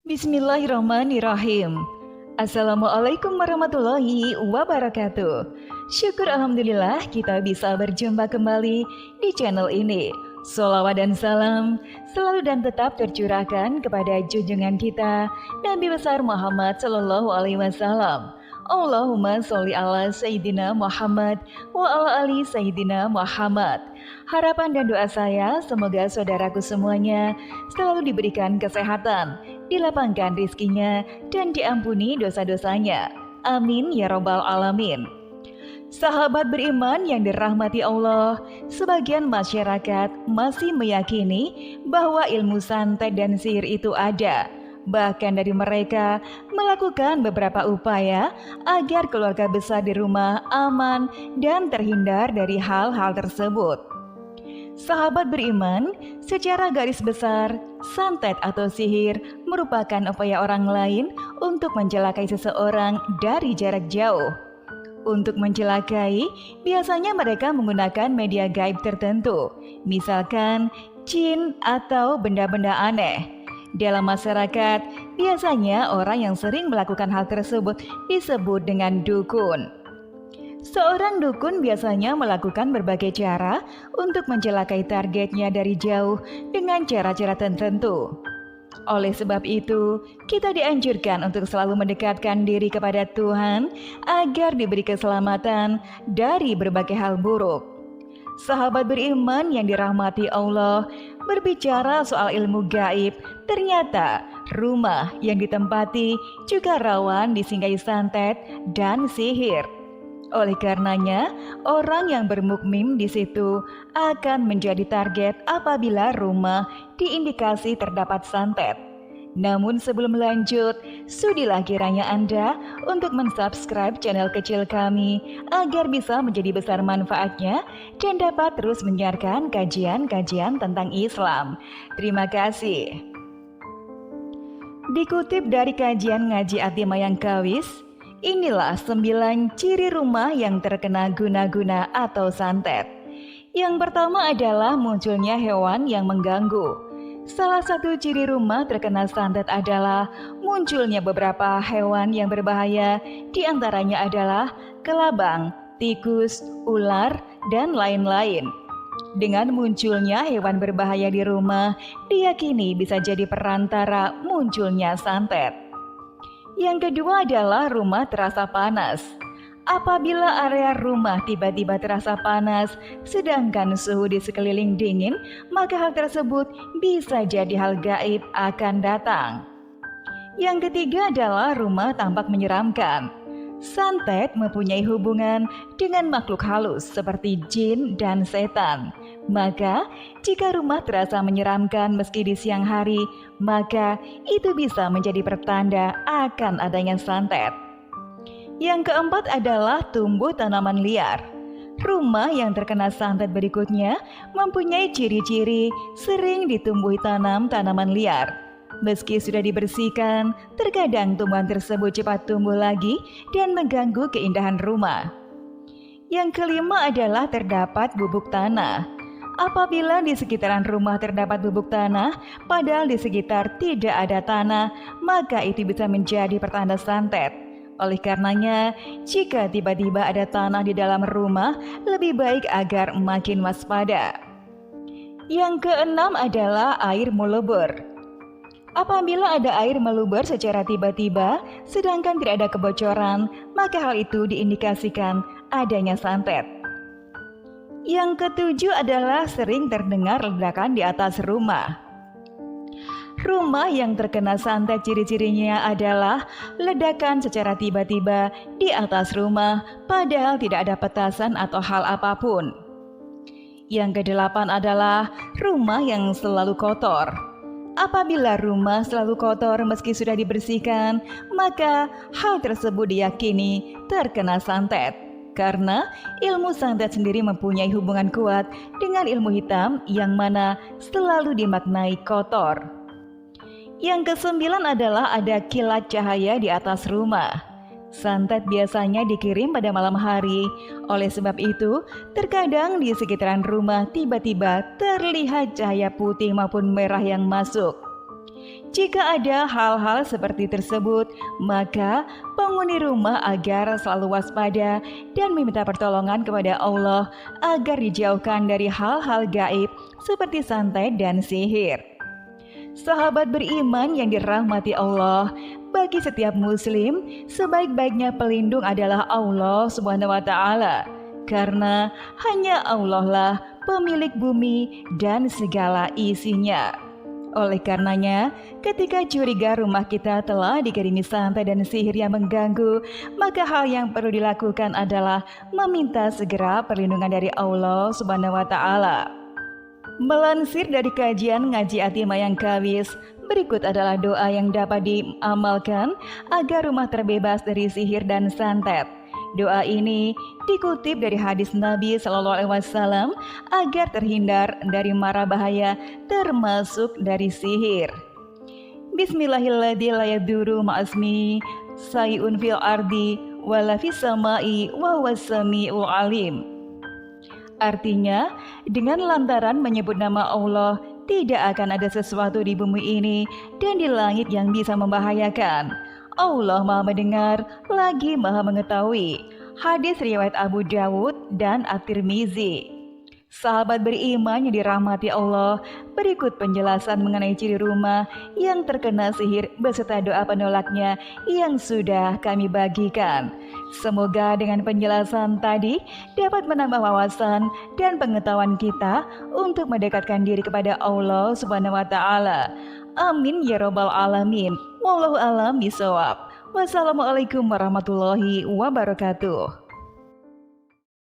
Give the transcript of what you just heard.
Bismillahirrahmanirrahim. Assalamualaikum warahmatullahi wabarakatuh. Syukur alhamdulillah kita bisa berjumpa kembali di channel ini. Sholawat dan salam selalu dan tetap tercurahkan kepada junjungan kita Nabi besar Muhammad Sallallahu Alaihi Wasallam. Allahumma sholli ala Sayyidina Muhammad wa ala ali Sayyidina Muhammad. Harapan dan doa saya semoga saudaraku semuanya selalu diberikan kesehatan, dilapangkan rizkinya, dan diampuni dosa-dosanya. Amin ya robbal alamin. Sahabat beriman yang dirahmati Allah, sebagian masyarakat masih meyakini bahwa ilmu santet dan sihir itu ada. Bahkan dari mereka melakukan beberapa upaya agar keluarga besar di rumah aman dan terhindar dari hal-hal tersebut. Sahabat beriman, secara garis besar, santet atau sihir merupakan upaya orang lain untuk mencelakai seseorang dari jarak jauh. Untuk mencelakai, biasanya mereka menggunakan media gaib tertentu, misalkan jin atau benda-benda aneh. Dalam masyarakat, biasanya orang yang sering melakukan hal tersebut disebut dengan dukun. Seorang dukun biasanya melakukan berbagai cara untuk mencelakai targetnya dari jauh dengan cara-cara tertentu. Oleh sebab itu, kita dianjurkan untuk selalu mendekatkan diri kepada Tuhan agar diberi keselamatan dari berbagai hal buruk. Sahabat beriman yang dirahmati Allah, berbicara soal ilmu gaib, ternyata rumah yang ditempati juga rawan disinggahi santet dan sihir. Oleh karenanya, orang yang bermukmin di situ akan menjadi target apabila rumah diindikasi terdapat santet. Namun sebelum lanjut, sudilah kiranya Anda untuk mensubscribe channel kecil kami agar bisa menjadi besar manfaatnya dan dapat terus menyiarkan kajian-kajian tentang Islam. Terima kasih. Dikutip dari kajian Ngaji Ati Mayang Kawis, inilah 9 ciri rumah yang terkena guna-guna atau santet. Yang pertama adalah munculnya hewan yang mengganggu. Salah satu ciri rumah terkena santet adalah munculnya beberapa hewan yang berbahaya, di antaranya adalah kelabang, tikus, ular, dan lain-lain. Dengan munculnya hewan berbahaya di rumah, diyakini bisa jadi perantara munculnya santet. Yang kedua adalah rumah terasa panas. Apabila area rumah tiba-tiba terasa panas, sedangkan suhu di sekeliling dingin, maka hal tersebut bisa jadi hal gaib akan datang. Yang ketiga adalah rumah tampak menyeramkan. Santet mempunyai hubungan dengan makhluk halus seperti jin dan setan. Maka, jika rumah terasa menyeramkan meski di siang hari, maka itu bisa menjadi pertanda akan adanya santet. Yang keempat adalah tumbuh tanaman liar. Rumah yang terkena santet berikutnya mempunyai ciri-ciri sering ditumbuhi tanaman liar. Meski sudah dibersihkan, terkadang tumbuhan tersebut cepat tumbuh lagi dan mengganggu keindahan rumah. Yang kelima adalah terdapat bubuk tanah. Apabila di sekitaran rumah terdapat bubuk tanah, padahal di sekitar tidak ada tanah, maka itu bisa menjadi pertanda santet. Oleh karenanya, jika tiba-tiba ada tanah di dalam rumah, lebih baik agar makin waspada. Yang keenam adalah air meluber. Apabila ada air meluber secara tiba-tiba, sedangkan tidak ada kebocoran, maka hal itu diindikasikan adanya santet. Yang ketujuh adalah sering terdengar ledakan di atas rumah. Rumah yang terkena santet ciri-cirinya adalah ledakan secara tiba-tiba di atas rumah, padahal tidak ada petasan atau hal apapun. Yang kedelapan adalah rumah yang selalu kotor. Apabila rumah selalu kotor meski sudah dibersihkan, maka hal tersebut diyakini terkena santet. Karena ilmu santet sendiri mempunyai hubungan kuat dengan ilmu hitam yang mana selalu dimaknai kotor. Yang kesembilan adalah ada kilat cahaya di atas rumah. Santet biasanya dikirim pada malam hari. Oleh sebab itu, terkadang di sekitaran rumah tiba-tiba terlihat cahaya putih maupun merah yang masuk. Jika ada hal-hal seperti tersebut, maka penghuni rumah agar selalu waspada dan meminta pertolongan kepada Allah agar dijauhkan dari hal-hal gaib seperti santet dan sihir. Sahabat beriman yang dirahmati Allah, bagi setiap muslim, sebaik-baiknya pelindung adalah Allah Subhanahu wa taala. Karena hanya Allah lah pemilik bumi dan segala isinya. Oleh karenanya, ketika curiga rumah kita telah dikirimi santet dan sihir yang mengganggu, maka hal yang perlu dilakukan adalah meminta segera perlindungan dari Allah Subhanahu wa taala. Melansir dari kajian ngaji Ati Mayang Kawis, berikut adalah doa yang dapat diamalkan agar rumah terbebas dari sihir dan santet. Doa ini dikutip dari hadis Nabi Shallallahu Alaihi Wasallam agar terhindar dari mara bahaya termasuk dari sihir. Bismillahirrahmanirrahim. La yadurru ma'asmi sayun fil ardi wala fis samai wa huwas samiul alim. Artinya, dengan lantaran menyebut nama Allah, tidak akan ada sesuatu di bumi ini dan di langit yang bisa membahayakan. Allah Maha Mendengar lagi Maha Mengetahui. Hadis riwayat Abu Dawud dan At-Tirmizi. Sahabat beriman yang dirahmati Allah, berikut penjelasan mengenai ciri rumah yang terkena sihir beserta doa penolaknya yang sudah kami bagikan. Semoga dengan penjelasan tadi dapat menambah wawasan dan pengetahuan kita untuk mendekatkan diri kepada Allah Subhanahu wa taala. Amin ya rabbal alamin. Wallahu a'lam bishawab. Wassalamualaikum warahmatullahi wabarakatuh.